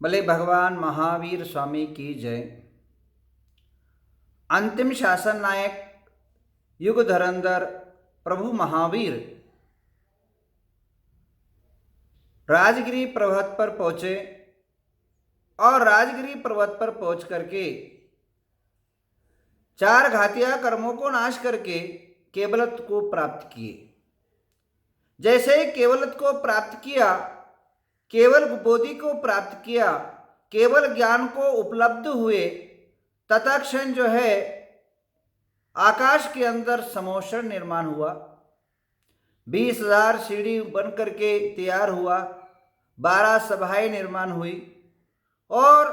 भले भगवान महावीर स्वामी की जय। अंतिम शासन नायक युग धुरंधर प्रभु महावीर राजगिरी पर्वत पर पहुंचे और राजगिरी पर्वत पर पहुंच करके चार घातिया कर्मों को नाश करके केवलत्व को प्राप्त किए। जैसे ही केवलत्व को प्राप्त किया, केवल बोधि को प्राप्त किया, केवल ज्ञान को उपलब्ध हुए, तत्क्षण जो है आकाश के अंदर समोषण निर्माण हुआ। 20,000 सीढ़ी बन करके तैयार हुआ। 12 सभाएं निर्माण हुई और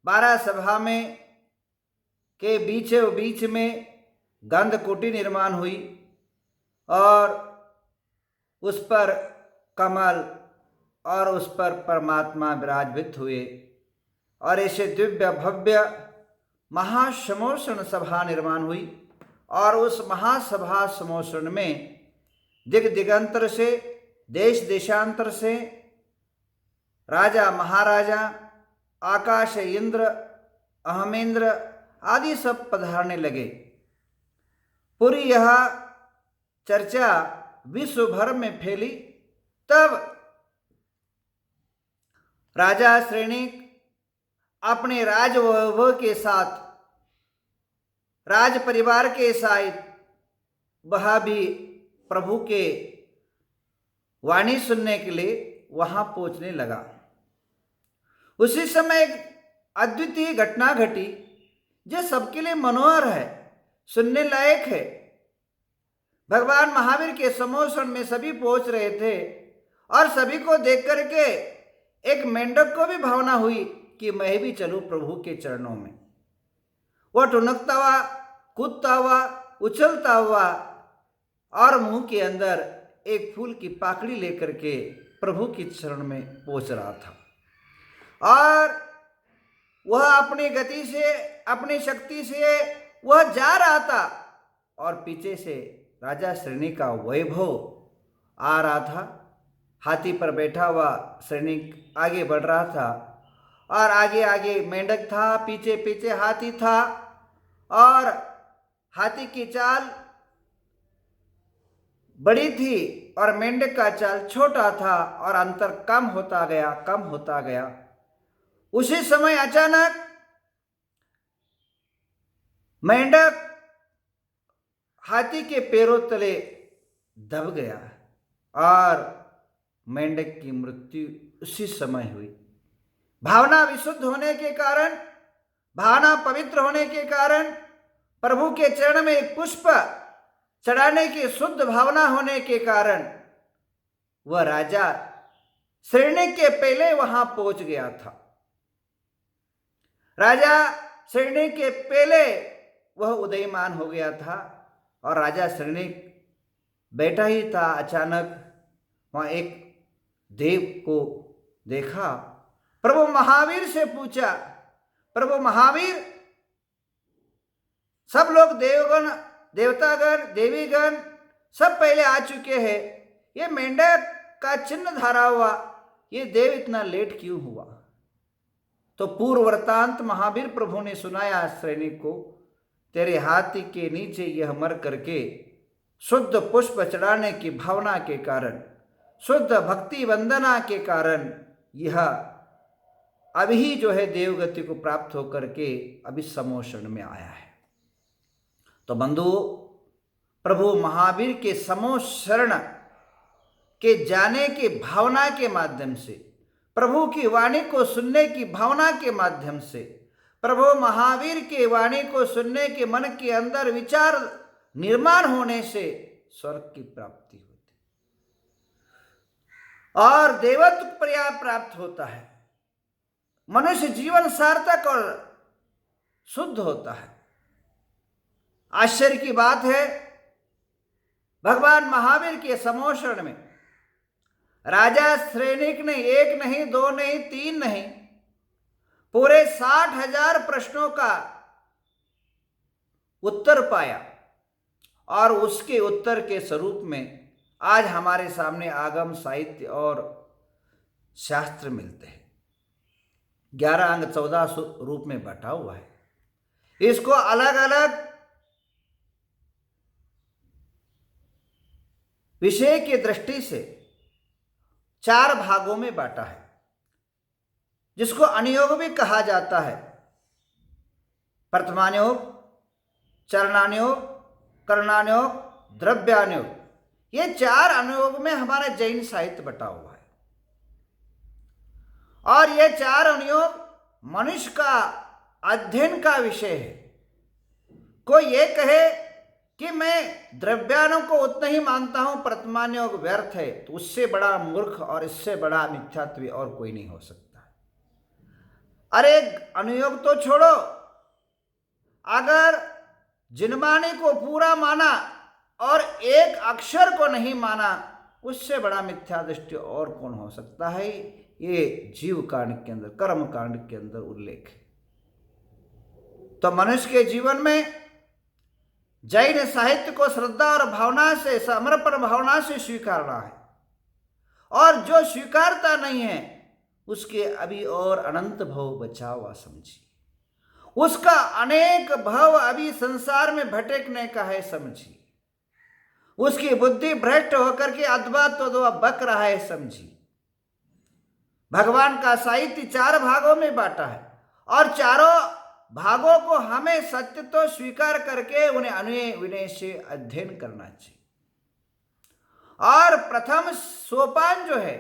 12 सभा में के बीचों बीच में गंधकुटी निर्माण हुई और उस पर कमल और उस पर परमात्मा विराजित हुए और ऐसे दिव्य भव्य महासमोषण सभा निर्माण हुई। और उस महासभा समोषण में दिग दिगंतर से, देश देशांतर से राजा महाराजा, आकाश इंद्र, अहमेंद्र आदि सब पधारने लगे। पूरी यह चर्चा विश्व भर में फैली। तब राजा श्रेणिक अपने राजवैभव के साथ, राज परिवार के साथ वह भी प्रभु के वाणी सुनने के लिए वहां पहुंचने लगा। उसी समय एक अद्वितीय घटना घटी जो सबके लिए मनोहर है, सुनने लायक है। भगवान महावीर के समोषण में सभी पहुंच रहे थे और सभी को देख करके एक मेंढक को भी भावना हुई कि मैं भी चलूं प्रभु के चरणों में। वह टुनकता हुआ, कूदता हुआ, उछलता हुआ और मुंह के अंदर एक फूल की पाकड़ी लेकर के प्रभु के चरण में पहुंच रहा था। और वह अपनी गति से, अपनी शक्ति से वह जा रहा था और पीछे से राजा श्रेणी का वैभव आ रहा था। हाथी पर बैठा हुआ सैनिक आगे बढ़ रहा था और आगे आगे मेंढक था, पीछे पीछे हाथी था और हाथी की चाल बड़ी थी और मेंढक का चाल छोटा था और अंतर कम होता गया, कम होता गया। उसी समय अचानक मेंढक हाथी के पैरों तले दब गया और मेंढक की मृत्यु उसी समय हुई। भावना विशुद्ध होने के कारण, भावना पवित्र होने के कारण, प्रभु के चरण में एक पुष्प चढ़ाने की शुद्ध भावना होने के कारण वह राजा श्रेणी के पहले वहां पहुंच गया था। राजा श्रेणी के पहले वह उदयमान हो गया था और राजा श्रेणी बैठा ही था। अचानक वहां एक देव को देखा। प्रभु महावीर से पूछा, प्रभु महावीर, सब लोग देवगण, देवतागण, देवीगण सब पहले आ चुके हैं, ये मेंढक का चिन्ह धारा हुआ, ये देव इतना लेट क्यों हुआ? तो पूर्व वृत्तांत महावीर प्रभु ने सुनाया श्रेणी को, तेरे हाथी के नीचे यह मर करके शुद्ध पुष्प चढ़ाने की भावना के कारण, शुद्ध भक्ति वंदना के कारण यह अभी जो है देवगति को प्राप्त होकर के अभी समोषण में आया है। तो बंधु, प्रभु महावीर के समोषण के जाने की भावना के माध्यम से, प्रभु की वाणी को सुनने की भावना के माध्यम से, प्रभु महावीर के वाणी को सुनने के मन के अंदर विचार निर्माण होने से स्वर्ग की प्राप्ति होती और देवत्व पर्याय प्राप्त होता है। मनुष्य जीवन सार्थक और शुद्ध होता है। आश्चर्य की बात है, भगवान महावीर के समोषण में राजा श्रेणिक ने एक नहीं, दो नहीं, तीन नहीं, पूरे 60,000 प्रश्नों का उत्तर पाया और उसके उत्तर के स्वरूप में आज हमारे सामने आगम साहित्य और शास्त्र मिलते हैं। 11 अंग 14 रूप में बांटा हुआ है। इसको अलग अलग विषय की दृष्टि से 4 भागों में बांटा है, जिसको अनुयोग भी कहा जाता है। प्रथमानुयोग, चरणानुयोग, करणानुयोग, द्रव्यानुयोग, ये 4 अनुयोग में हमारा जैन साहित्य बटा हुआ है। और ये 4 अनुयोग मनुष्य का अध्ययन का विषय है। कोई ये कहे कि मैं द्रव्यानुयोग को उतना ही मानता हूं, प्रथमानुयोग व्यर्थ है, तो उससे बड़ा मूर्ख और इससे बड़ा मिथ्यात्वी और कोई नहीं हो सकता। अरे अनुयोग तो छोड़ो, अगर जिनमानी को पूरा माना और एक अक्षर को नहीं माना, उससे बड़ा मिथ्या दृष्टि और कौन हो सकता है। ये जीव कांड के अंदर, कर्म कांड के अंदर उल्लेख है। तो मनुष्य के जीवन में जैन साहित्य को श्रद्धा और भावना से, समर्पण भावना से स्वीकारना है। और जो स्वीकारता नहीं है उसके अभी और अनंत भव बचा हुआ समझिए। उसका अनेक भव अभी संसार में भटकने का है समझिए। उसकी बुद्धि भ्रष्ट होकर के अथवा तो बक रहा है समझिए। भगवान का साहित्य 4 भागों में बांटा है और चारों भागों को हमें सत्य तो स्वीकार करके उन्हें अनुय विनय से अध्ययन करना चाहिए। और प्रथम सोपान जो है,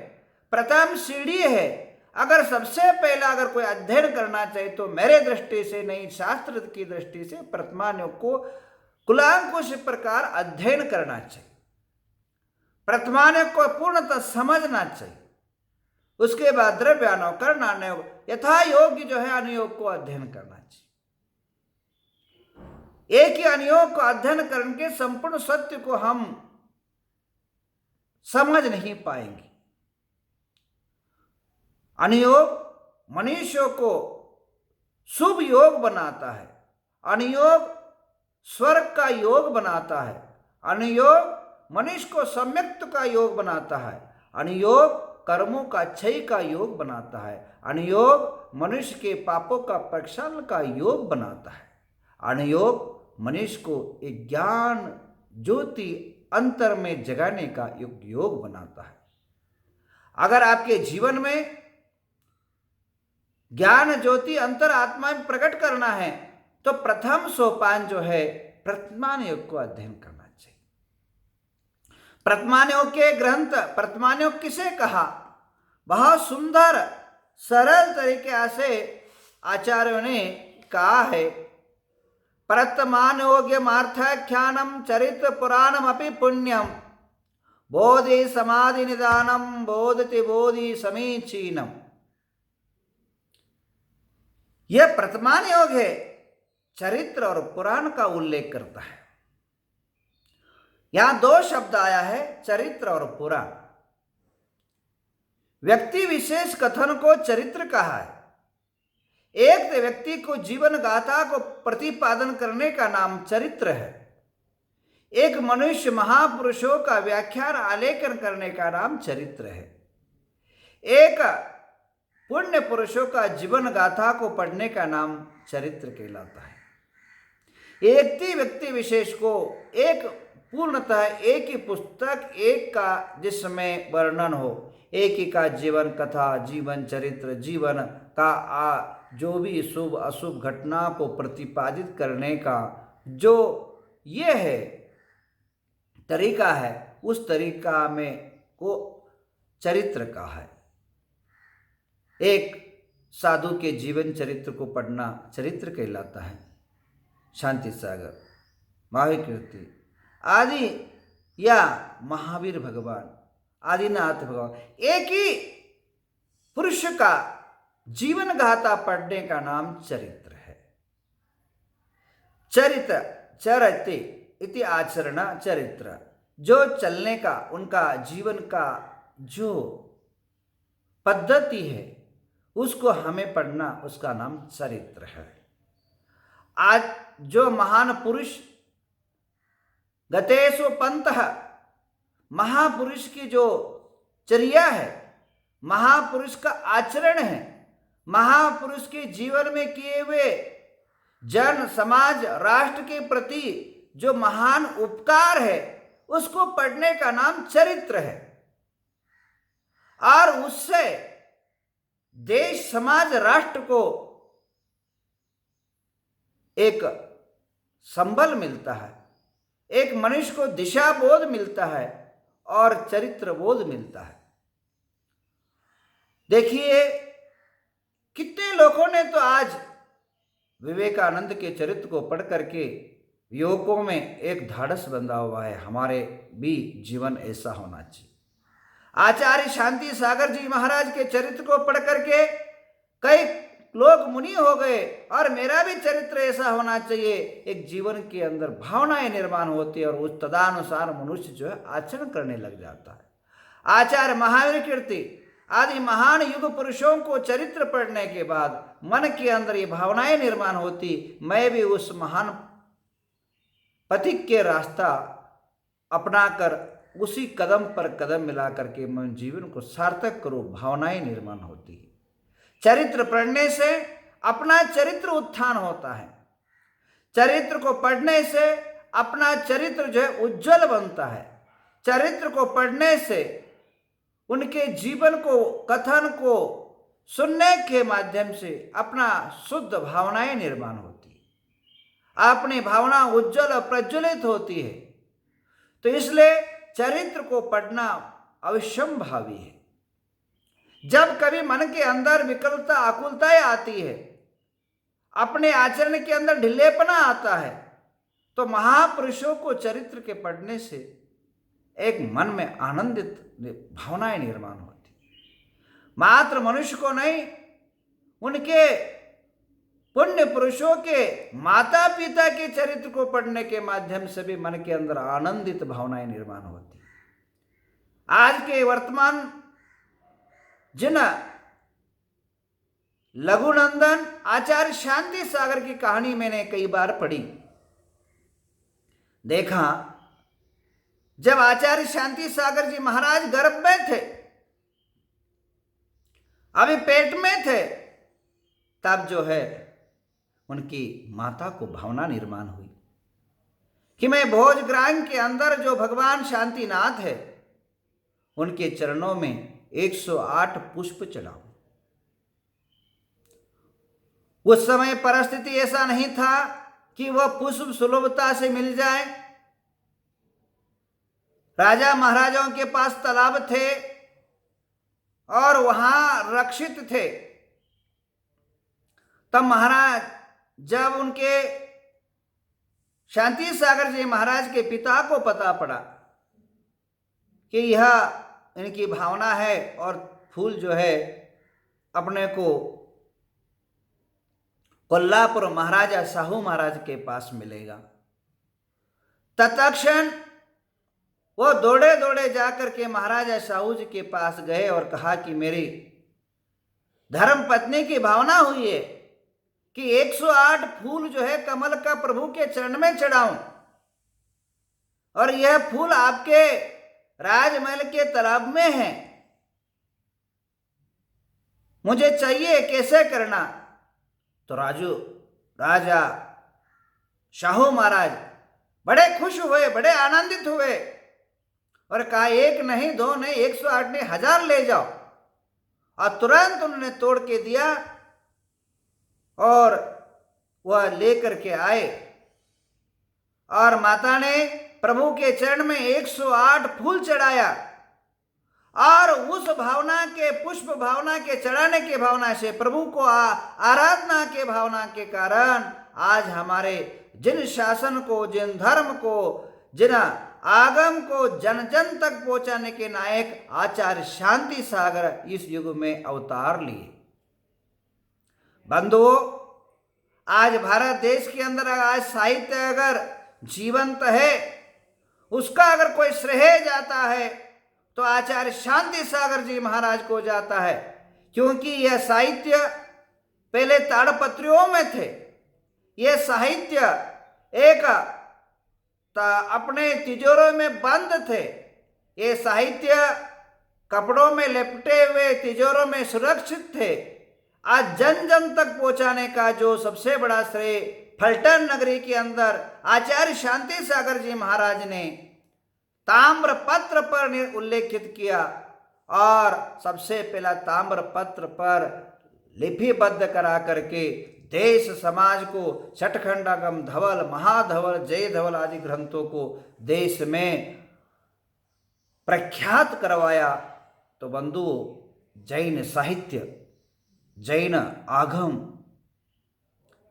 प्रथम सीढ़ी है, अगर सबसे पहला अगर कोई अध्ययन करना चाहिए तो मेरे दृष्टि से नहीं, शास्त्र की दृष्टि से प्रथमानुयोग को कुलांकुश प्रकार अध्ययन करना चाहिए। प्रथमानुयोग को पूर्णतः समझना चाहिए। उसके बाद द्रव्यानुयोग, करणानुयोग, यथा योग्य जो है अनुयोग को अध्ययन करना चाहिए। एक ही अनुयोग को अध्ययन करने के संपूर्ण सत्य को हम समझ नहीं पाएंगे। अनुयोग मनुष्य को शुभ योग बनाता है, अनुयोग स्वर्ग का योग बनाता है, अनुयोग मनुष्य को सम्यक्त का योग बनाता है, अनुयोग कर्मों का क्षय का योग बनाता है, अनुयोग मनुष्य के पापों का प्रक्षालन का योग बनाता है, अनुयोग मनुष्य को एक ज्ञान ज्योति अंतर में जगाने का योग बनाता है। अगर आपके जीवन में ज्ञान ज्योति अंतर आत्मा में प्रकट करना है तो प्रथम सोपान जो है प्रथमानुयोग को अध्ययन करना चाहिए। प्रथमानुयोग के ग्रंथ, प्रथमानुयोग किसे कहा, बहुत सुंदर सरल तरीके से आचार्यों ने कहा है। प्रथमानुयोग्यमार्थाख्यानम चरित्र पुराणम अपि पुण्यम बोधि समाधि निदानम बोधति बोधि समीचीनम। यह प्रथमानुयोग है, चरित्र और पुराण का उल्लेख करता है। यहां 2 शब्द आया है, चरित्र और पुराण। व्यक्ति विशेष कथन को चरित्र कहा है। एक व्यक्ति को जीवन गाथा को प्रतिपादन करने का नाम चरित्र है। एक मनुष्य महापुरुषों का व्याख्यान आलेखन करने का नाम चरित्र है। एक पुण्य पुरुषों का जीवन गाथा को पढ़ने का नाम चरित्र कहलाता है। एक ही व्यक्ति विशेष को एक पूर्णतः एक ही पुस्तक, एक का जिसमें वर्णन हो, एक ही का जीवन कथा, जीवन चरित्र, जीवन का जो भी शुभ अशुभ घटना को प्रतिपादित करने का जो ये है तरीका है, उस तरीका में को चरित्र का है। एक साधु के जीवन चरित्र को पढ़ना चरित्र कहलाता है। शांति सागर, महावीर कीर्ति आदि या महावीर भगवान, आदिनाथ भगवान, एक ही पुरुष का जीवन गाथा पढ़ने का नाम चरित्र है। चरित्र चरति इति आचरण चरित्र, जो चलने का, उनका जीवन का जो पद्धति है उसको हमें पढ़ना, उसका नाम चरित्र है। आज जो महान पुरुष गतेषु पंथ, महापुरुष की जो चर्या है महापुरुष का आचरण है, महापुरुष के जीवन में किए हुए जन समाज राष्ट्र के प्रति जो महान उपकार है उसको पढ़ने का नाम चरित्र है। और उससे देश समाज राष्ट्र को एक संबल मिलता है, एक मनुष्य को दिशा बोध मिलता है और चरित्र बोध मिलता है। देखिए कितने लोगों ने तो आज विवेकानंद के चरित्र को पढ़ करके युवकों में एक धाड़स बंधा हुआ है, हमारे भी जीवन ऐसा होना चाहिए। आचार्य शांति सागर जी महाराज के चरित्र को पढ़ करके कई लोग मुनि हो गए और मेरा भी चरित्र ऐसा होना चाहिए। एक जीवन के अंदर भावनाएं निर्माण होती है और उस तदानुसार मनुष्य जो है आचरण करने लग जाता है। आचार्य महावीर कीर्ति आदि महान युग पुरुषों को चरित्र पढ़ने के बाद मन के अंदर ये भावनाएं निर्माण होती, मैं भी उस महान पथिक के रास्ता अपनाकर उसी कदम पर कदम मिला करके मैं जीवन को सार्थक करूं, भावनाएं निर्माण होती है। चरित्र पढ़ने से अपना चरित्र उत्थान होता है, चरित्र को पढ़ने से अपना चरित्र जो है उज्जवल बनता है, चरित्र को पढ़ने से उनके जीवन को कथन को सुनने के माध्यम से अपना शुद्ध भावनाएं निर्माण होती है, अपनी भावना उज्जवल और प्रज्वलित होती है। तो इसलिए चरित्र को पढ़ना अवश्यंभावी है। जब कभी मन के अंदर विकलता आकुलताएं आती है, अपने आचरण के अंदर ढिल्लेपना आता है, तो महापुरुषों को चरित्र के पढ़ने से एक मन में आनंदित भावनाएं निर्माण होती। मात्र मनुष्य को नहीं, उनके पुण्य पुरुषों के माता पिता के चरित्र को पढ़ने के माध्यम से भी मन के अंदर आनंदित भावनाएं निर्माण होती। आज के वर्तमान जिन लघुनंदन आचार्य शांति सागर की कहानी मैंने कई बार पढ़ी, देखा जब आचार्य शांति सागर जी महाराज गर्भ में थे, अभी पेट में थे, तब जो है उनकी माता को भावना निर्माण हुई कि मैं भोजग्राम के अंदर जो भगवान शांतिनाथ है उनके चरणों में 108 पुष्प चढ़ाऊं। उस समय परिस्थिति ऐसा नहीं था कि वह पुष्प सुलभता से मिल जाए। राजा महाराजाओं के पास तालाब थे और वहां रक्षित थे। तब महाराज जब उनके शांति सागर जी महाराज के पिता को पता पड़ा कि यह इनकी भावना है और फूल जो है अपने को कोल्हापुर महाराजा साहू महाराज के पास मिलेगा, तत्क्षण वो दौड़े दौड़े जाकर के महाराजा साहू जी के पास गए और कहा कि मेरी धर्म पत्नी की भावना हुई है कि 108 फूल जो है कमल का प्रभु के चरण में चढ़ाऊं, और यह फूल आपके राजमहल के तालाब में है, मुझे चाहिए, कैसे करना। तो राजा शाहू महाराज बड़े खुश हुए, बड़े आनंदित हुए और कहा एक नहीं, दो नहीं, 108 नहीं, 1000 ले जाओ। और तुरंत उन्होंने तोड़ के दिया और वह लेकर के आए और माता ने प्रभु के चरण में 108 फूल चढ़ाया। और उस भावना के पुष्प भावना के चढ़ाने के भावना से, प्रभु को आराधना के भावना के कारण आज हमारे जिन शासन को, जिन धर्म को, जिन आगम को जन जन तक पहुंचाने के नायक आचार्य शांति सागर इस युग में अवतार लिए। बंधुओं, आज भारत देश के अंदर आज साहित्य अगर जीवंत है, उसका अगर कोई श्रेय जाता है तो आचार्य शांति सागर जी महाराज को जाता है, क्योंकि यह साहित्य पहले ताड़पत्रियों में थे। यह साहित्य एक अपने तिजोरों में बंद थे। ये साहित्य कपड़ों में लिपटे हुए तिजोरों में सुरक्षित थे, आज जन जन तक पहुंचाने का जो सबसे बड़ा श्रेय फलटन नगरी के अंदर आचार्य शांति सागर जी महाराज ने ताम्र पत्र पर उल्लेखित किया और सबसे पहला ताम्र पत्र पर लिपिबद्ध करा करके देश समाज को छठखंडागम, धवल, महाधवल, जय धवल आदि ग्रंथों को देश में प्रख्यात करवाया। तो बंधुओं, जैन साहित्य, जैन आगम,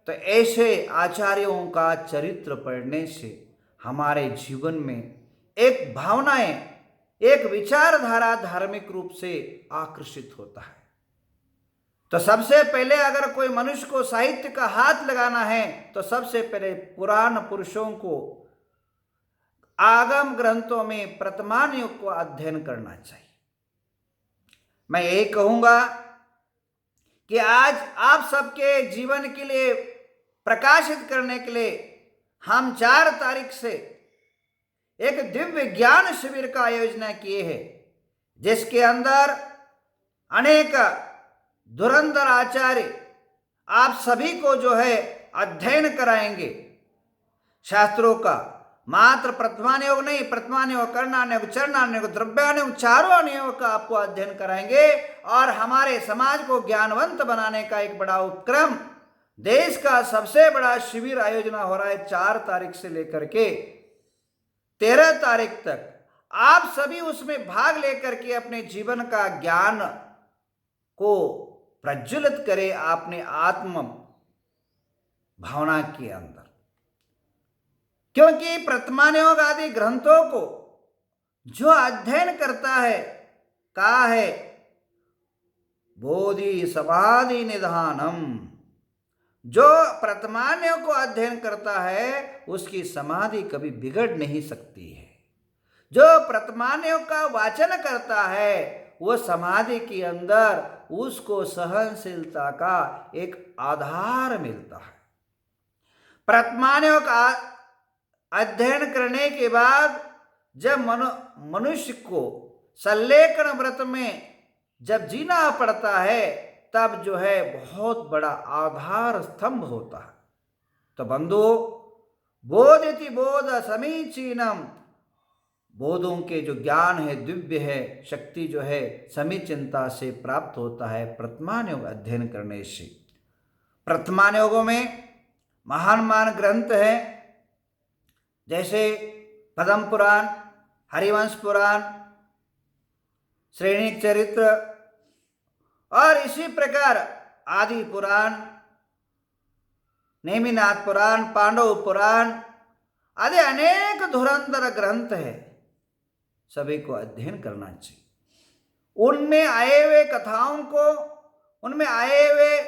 तो ऐसे आचार्यों का चरित्र पढ़ने से हमारे जीवन में एक भावनाएं, एक विचारधारा धार्मिक रूप से आकर्षित होता है। तो सबसे पहले अगर कोई मनुष्य को साहित्य का हाथ लगाना है तो सबसे पहले पुराण पुरुषों को आगम ग्रंथों में वर्तमान युग को अध्ययन करना चाहिए। मैं यही कहूंगा कि आज आप सबके जीवन के लिए प्रकाशित करने के लिए हम 4 तारीख से एक दिव्य ज्ञान शिविर का आयोजन किए हैं, जिसके अंदर अनेक धुरंधर आचार्य आप सभी को जो है अध्ययन कराएंगे शास्त्रों का। मात्र प्रथमान योग नहीं, प्रथमान योग, कर्णान योग, चरणान योग, द्रव्यान योग, चारों योग का आपको अध्ययन कराएंगे और हमारे समाज को ज्ञानवंत बनाने का एक बड़ा उपक्रम, देश का सबसे बड़ा शिविर आयोजन हो रहा है 4 तारीख से लेकर के 13 तारीख तक। आप सभी उसमें भाग लेकर के अपने जीवन का ज्ञान को प्रज्वलित करें अपने आत्म भावना के अंदर, क्योंकि वर्तमान योग आदि ग्रंथों को जो अध्ययन करता है, कहा है बोधि समाधि निधानम, जो वर्तमान योग को अध्ययन करता है उसकी समाधि कभी बिगड़ नहीं सकती है। जो वर्तमान योग का वाचन करता है वो समाधि के अंदर उसको सहनशीलता का एक आधार मिलता है। वर्तमान योग का अध्ययन करने के बाद जब मनुष्य को सल्लेखन व्रत में जब जीना पड़ता है तब जो है बहुत बड़ा आधार स्तंभ होता है। तो बंधुओं, बोधिति बोध समीचीनम, बोधों के जो ज्ञान है दिव्य है, शक्ति जो है समीचीनता से प्राप्त होता है वर्तमान योग अध्ययन करने से। वर्तमान योगों में महान महान ग्रंथ हैं, जैसे पद्म पुराण, हरिवंश पुराण, श्रेणिक चरित्र और इसी प्रकार आदि पुराण, नेमिनाथ पुराण, पांडव पुराण आदि अनेक धुरंधर ग्रंथ है, सभी को अध्ययन करना चाहिए। उनमें आए हुए कथाओं को, उनमें आए हुए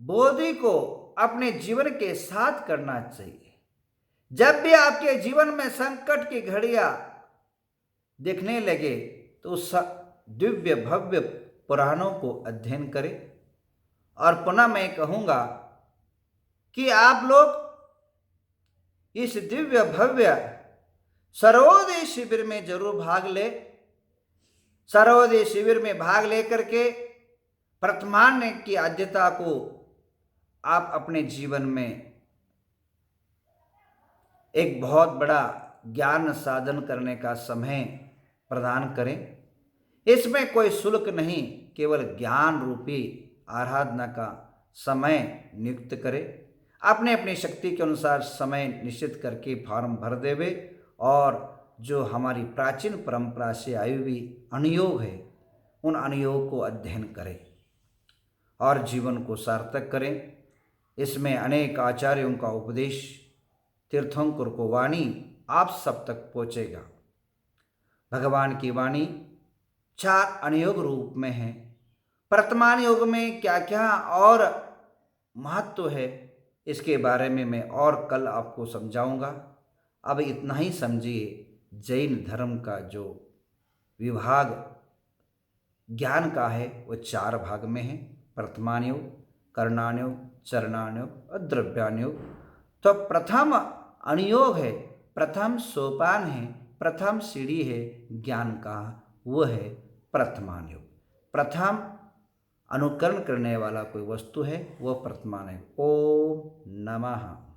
बोधि को अपने जीवन के साथ करना चाहिए। जब भी आपके जीवन में संकट की घड़ियां दिखने लगे तो उस दिव्य भव्य पुराणों को अध्ययन करें। और पुनः मैं कहूँगा कि आप लोग इस दिव्य भव्य सर्वोदय शिविर में जरूर भाग ले। सर्वोदय शिविर में भाग लेकर के वर्तमान की आद्यता को आप अपने जीवन में एक बहुत बड़ा ज्ञान साधन करने का समय प्रदान करें। इसमें कोई शुल्क नहीं, केवल ज्ञान रूपी आराधना का समय नियुक्त करें। अपने अपनी शक्ति के अनुसार समय निश्चित करके फॉर्म भर देवे और जो हमारी प्राचीन परंपरा से आई हुई अनुयोग है उन अनुयोग को अध्ययन करें और जीवन को सार्थक करें। इसमें अनेक आचार्यों का उपदेश, तीर्थंकर को वाणी आप सब तक पहुँचेगा। भगवान की वाणी 4 अनुयोग रूप में है। वर्तमान योग में क्या क्या और महत्व है इसके बारे में मैं और कल आपको समझाऊंगा। अब इतना ही समझिए, जैन धर्म का जो विभाग ज्ञान का है वो 4 भाग में है, वर्तमान योग, कर्णान योग, चरणान योग और द्रव्यान योग। तो प्रथम अनुयोग है, प्रथम सोपान है, प्रथम सीढ़ी है ज्ञान का, वो है प्रथमान युग। प्रथम अनुकरण करने वाला कोई वस्तु है वह प्रथमान है। ओम नमः।